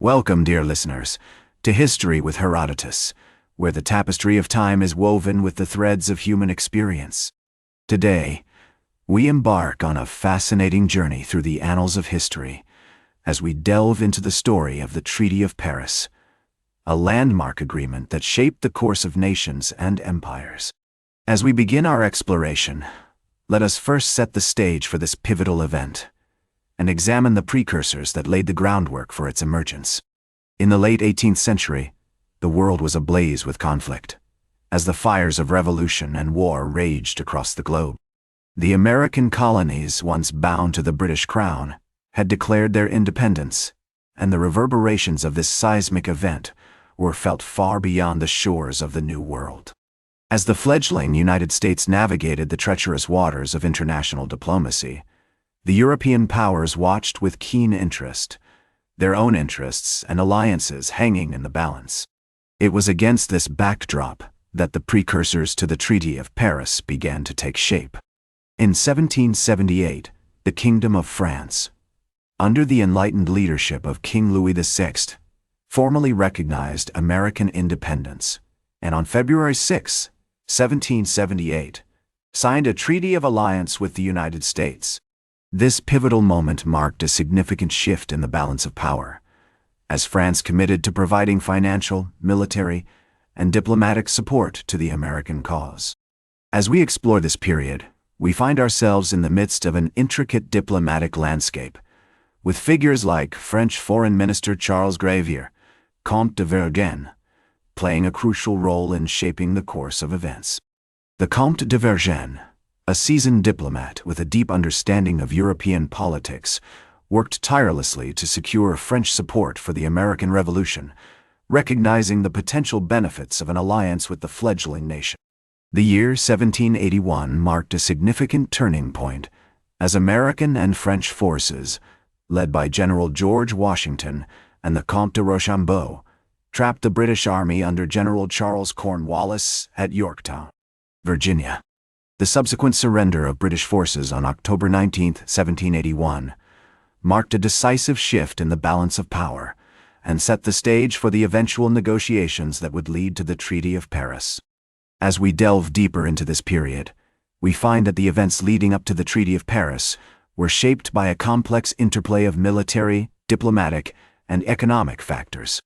Welcome, dear listeners, to History with Herodotus, where the tapestry of time is woven with the threads of human experience. Today, we embark on a fascinating journey through the annals of history as we delve into the story of the Treaty of Paris, a landmark agreement that shaped the course of nations and empires. As we begin our exploration, let us first set the stage for this pivotal event and examine the precursors that laid the groundwork for its emergence. In the late 18th century, the world was ablaze with conflict, as the fires of revolution and war raged across the globe. The American colonies, once bound to the British crown, had declared their independence, and the reverberations of this seismic event were felt far beyond the shores of the New World. As the fledgling United States navigated the treacherous waters of international diplomacy, the European powers watched with keen interest, their own interests and alliances hanging in the balance. It was against this backdrop that the precursors to the Treaty of Paris began to take shape. In 1778, the Kingdom of France, under the enlightened leadership of King Louis VI, formally recognized American independence, and on February 6, 1778, signed a treaty of alliance with the United States. This pivotal moment marked a significant shift in the balance of power, as France committed to providing financial, military, and diplomatic support to the American cause. As we explore this period, we find ourselves in the midst of an intricate diplomatic landscape, with figures like French Foreign Minister Charles Gravier, Comte de Vergennes, playing a crucial role in shaping the course of events. The Comte de Vergennes, a seasoned diplomat with a deep understanding of European politics, worked tirelessly to secure French support for the American Revolution, recognizing the potential benefits of an alliance with the fledgling nation. The year 1781 marked a significant turning point as American and French forces, led by General George Washington and the Comte de Rochambeau, trapped the British Army under General Charles Cornwallis at Yorktown, Virginia. The subsequent surrender of British forces on October 19, 1781, marked a decisive shift in the balance of power and set the stage for the eventual negotiations that would lead to the Treaty of Paris. As we delve deeper into this period, we find that the events leading up to the Treaty of Paris were shaped by a complex interplay of military, diplomatic, and economic factors.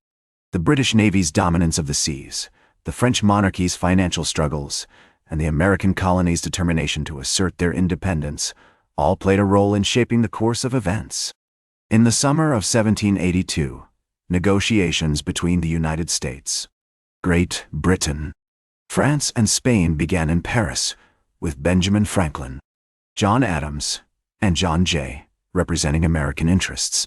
The British Navy's dominance of the seas, the French monarchy's financial struggles, and the American colonies' determination to assert their independence all played a role in shaping the course of events. In the summer of 1782, negotiations between the United States, Great Britain, France, and Spain began in Paris, with Benjamin Franklin, John Adams, and John Jay representing American interests.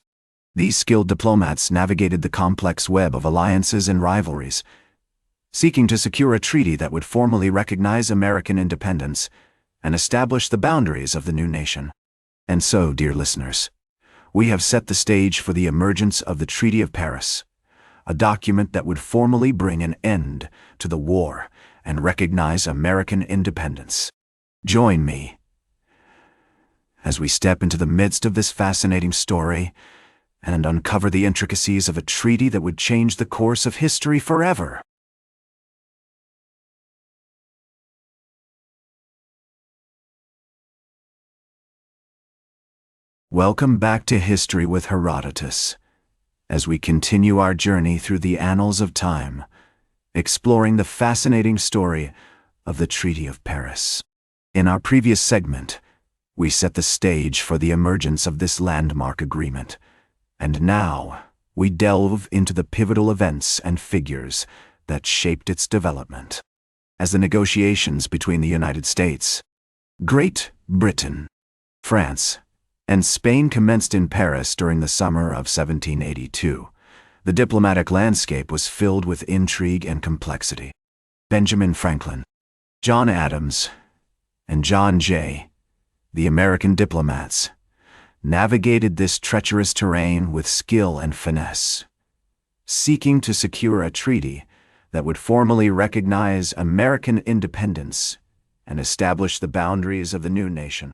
These skilled diplomats navigated the complex web of alliances and rivalries, seeking to secure a treaty that would formally recognize American independence and establish the boundaries of the new nation. And so, dear listeners, we have set the stage for the emergence of the Treaty of Paris, a document that would formally bring an end to the war and recognize American independence. Join me as we step into the midst of this fascinating story and uncover the intricacies of a treaty that would change the course of history forever. Welcome back to History with Herodotus, as we continue our journey through the annals of time, exploring the fascinating story of the Treaty of Paris. In our previous segment, we set the stage for the emergence of this landmark agreement, and now we delve into the pivotal events and figures that shaped its development. As the negotiations between the United States, Great Britain, France, and Spain commenced in Paris during the summer of 1782, the diplomatic landscape was filled with intrigue and complexity. Benjamin Franklin, John Adams, and John Jay, the American diplomats, navigated this treacherous terrain with skill and finesse, seeking to secure a treaty that would formally recognize American independence and establish the boundaries of the new nation.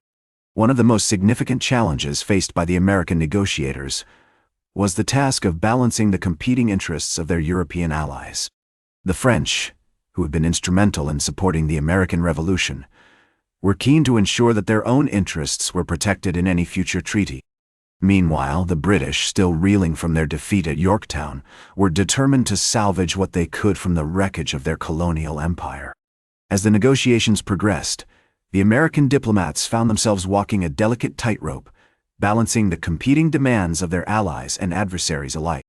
One of the most significant challenges faced by the American negotiators was the task of balancing the competing interests of their European allies. The French, who had been instrumental in supporting the American Revolution, were keen to ensure that their own interests were protected in any future treaty. Meanwhile, the British, still reeling from their defeat at Yorktown, were determined to salvage what they could from the wreckage of their colonial empire. As the negotiations progressed, the American diplomats found themselves walking a delicate tightrope, balancing the competing demands of their allies and adversaries alike.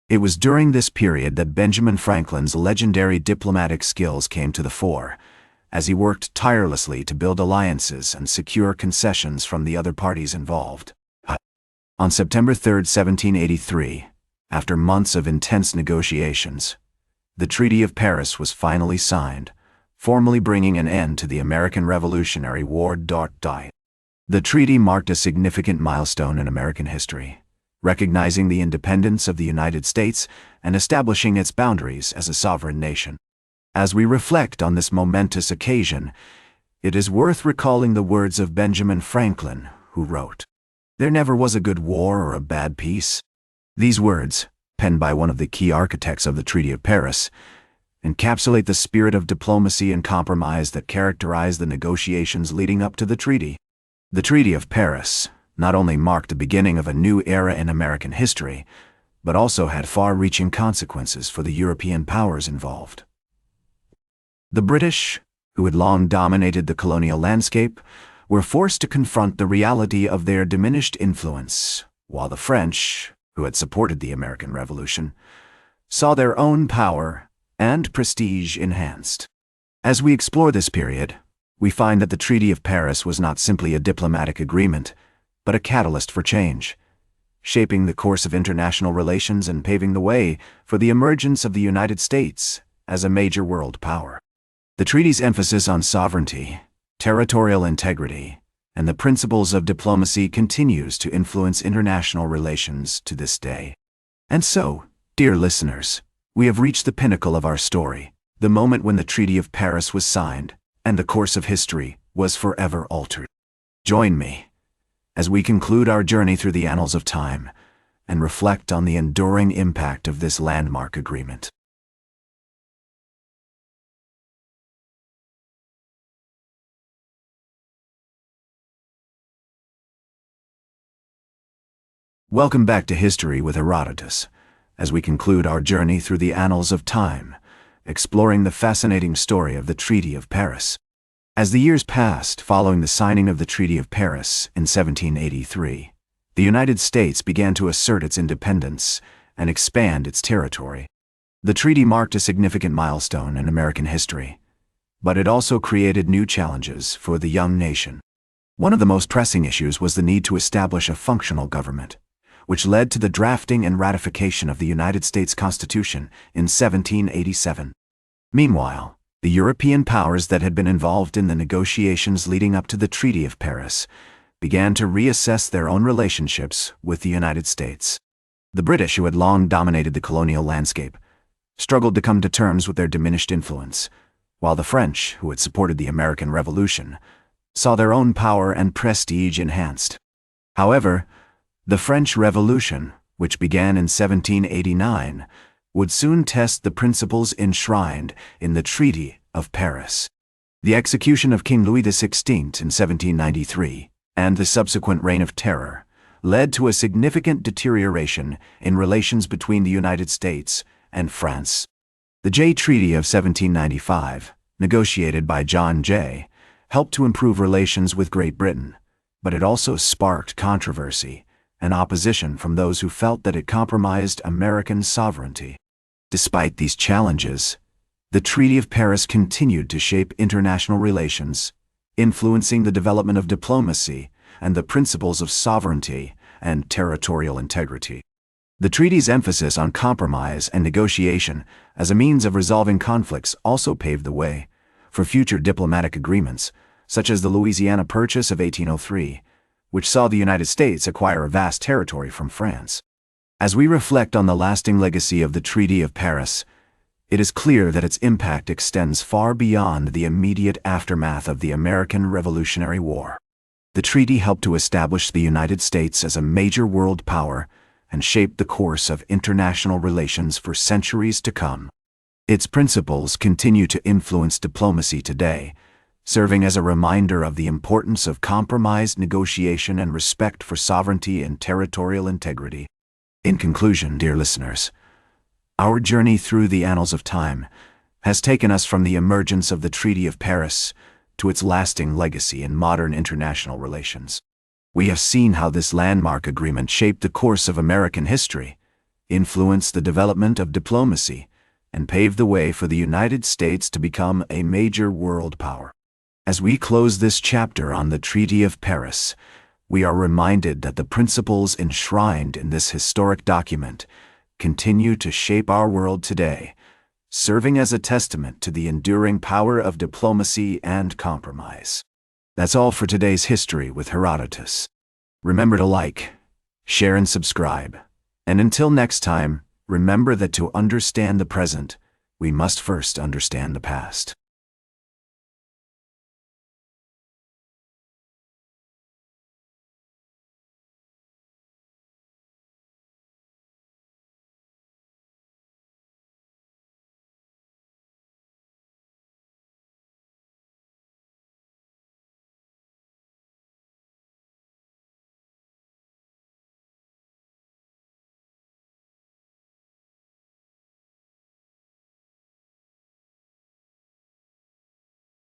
It was during this period that Benjamin Franklin's legendary diplomatic skills came to the fore, as he worked tirelessly to build alliances and secure concessions from the other parties involved. On September 3, 1783, after months of intense negotiations, the Treaty of Paris was finally signed, formally bringing an end to the American Revolutionary War. The treaty marked a significant milestone in American history, recognizing the independence of the United States and establishing its boundaries as a sovereign nation. As we reflect on this momentous occasion, it is worth recalling the words of Benjamin Franklin, who wrote, "There never was a good war or a bad peace." These words, penned by one of the key architects of the Treaty of Paris, encapsulate the spirit of diplomacy and compromise that characterized the negotiations leading up to the treaty. The Treaty of Paris not only marked the beginning of a new era in American history, but also had far-reaching consequences for the European powers involved. The British, who had long dominated the colonial landscape, were forced to confront the reality of their diminished influence, while the French, who had supported the American Revolution, saw their own power and prestige enhanced. As we explore this period, we find that the Treaty of Paris was not simply a diplomatic agreement, but a catalyst for change, shaping the course of international relations and paving the way for the emergence of the United States as a major world power. The treaty's emphasis on sovereignty, territorial integrity, and the principles of diplomacy continues to influence international relations to this day. And so, dear listeners, we have reached the pinnacle of our story, the moment when the Treaty of Paris was signed, and the course of history was forever altered. Join me as we conclude our journey through the annals of time and reflect on the enduring impact of this landmark agreement. Welcome back to History with Herodotus, as we conclude our journey through the annals of time, exploring the fascinating story of the Treaty of Paris. As the years passed following the signing of the Treaty of Paris in 1783, the United States began to assert its independence and expand its territory. The treaty marked a significant milestone in American history, but it also created new challenges for the young nation. One of the most pressing issues was the need to establish a functional government, which led to the drafting and ratification of the United States Constitution in 1787. Meanwhile, the European powers that had been involved in the negotiations leading up to the Treaty of Paris began to reassess their own relationships with the United States. The British, who had long dominated the colonial landscape, struggled to come to terms with their diminished influence, while the French, who had supported the American Revolution, saw their own power and prestige enhanced. However, the French Revolution, which began in 1789, would soon test the principles enshrined in the Treaty of Paris. The execution of King Louis XVI in 1793 and the subsequent Reign of Terror led to a significant deterioration in relations between the United States and France. The Jay Treaty of 1795, negotiated by John Jay, helped to improve relations with Great Britain, but it also sparked controversy and opposition from those who felt that it compromised American sovereignty. Despite these challenges, the Treaty of Paris continued to shape international relations, influencing the development of diplomacy and the principles of sovereignty and territorial integrity. The treaty's emphasis on compromise and negotiation as a means of resolving conflicts also paved the way for future diplomatic agreements, such as the Louisiana Purchase of 1803, which saw the United States acquire a vast territory from France. As we reflect on the lasting legacy of the Treaty of Paris, it is clear that its impact extends far beyond the immediate aftermath of the American Revolutionary War. The treaty helped to establish the United States as a major world power and shaped the course of international relations for centuries to come. Its principles continue to influence diplomacy today, serving as a reminder of the importance of compromise, negotiation, and respect for sovereignty and territorial integrity. In conclusion, dear listeners, our journey through the annals of time has taken us from the emergence of the Treaty of Paris to its lasting legacy in modern international relations. We have seen how this landmark agreement shaped the course of American history, influenced the development of diplomacy, and paved the way for the United States to become a major world power. As we close this chapter on the Treaty of Paris, we are reminded that the principles enshrined in this historic document continue to shape our world today, serving as a testament to the enduring power of diplomacy and compromise. That's all for today's History with Herodotus. Remember to like, share, and subscribe. And until next time, remember that to understand the present, we must first understand the past.